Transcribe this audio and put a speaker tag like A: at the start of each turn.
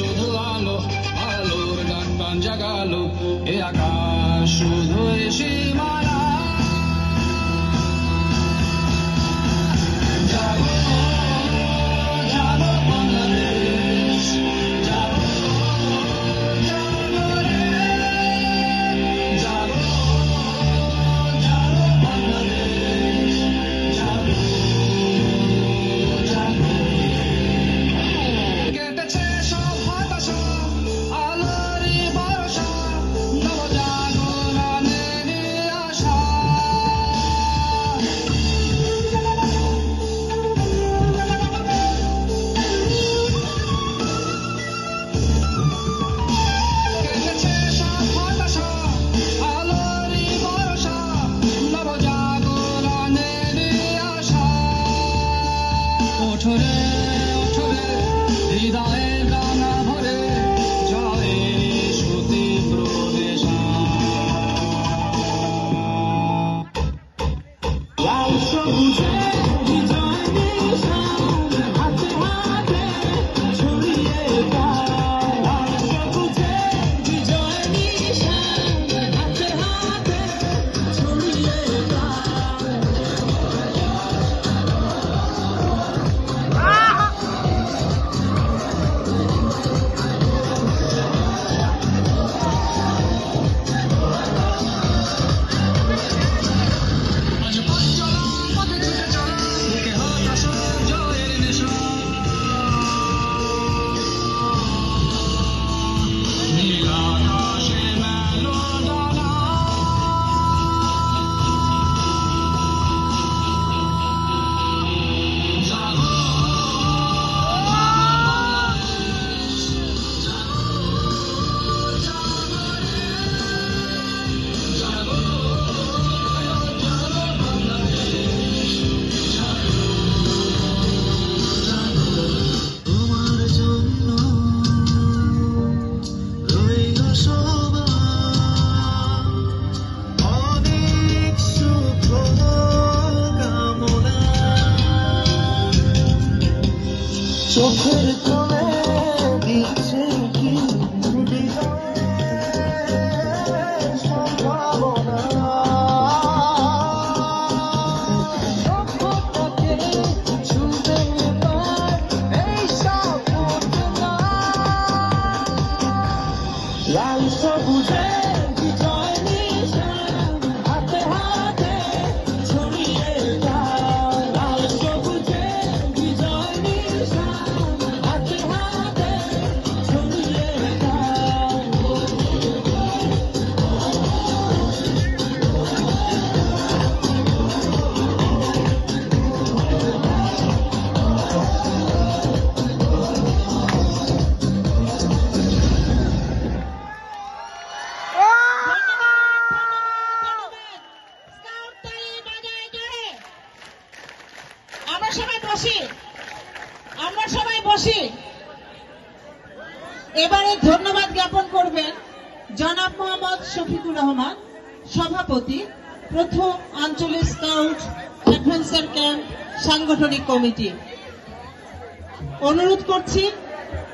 A: শুধু আলো আলোর গান টান জাগালো এ আকাশ শুধু সীমানা জাগো জাগো বাংলাদেশ জাগো জাগো রে জাগো জাগো বাংলাদেশ জাগো জাগো কেটেছে সব হতাশা আলোরই ভরসা নবজাগরণের আশা কেটেছে সব হতাশা আলোরই ভরসা নবজাগরণের আশা ওঠরে ওঠরে হৃদয়ের গানা ভরে জয়ের সুতীব্র নেশা লাল সবুজে বিজয় নিশান হাতে হাতে ছড়িয়ে দাও লাল সবুজে বিজয় নিশান হাতে হাতে ছড়িয়ে দাও আজ পথ চলা পথে ছুটে চলা বুকে হতাশা জয়ের নেশা নীল আকাশে মেলো ডানা জাগো তোমার জন্য রইল সবার অনেক সুখ কামনা চোখের কোণে দিচ্ছে কি হৃদয়ের সম্ভাবনা লক্ষ্যটাকে ছুঁবে এবার এই সপনা লাল সবুজে বিজয় নিশান হাতে হাতে ছড়িয়ে দাও লাল সবুজে বিজয় নিশান হাতে হাতে ছড়িয়ে দাও
B: আমরা সবাই বসি এবারে ধন্যবাদ জ্ঞাপন করবেন জনাব মোহাম্মদ শফিকুর রহমান, সভাপতি, প্রথম আঞ্চলিক স্কাউট অ্যাডভেঞ্চার ক্যাম্প সাংগঠনিক কমিটি। অনুরোধ করছি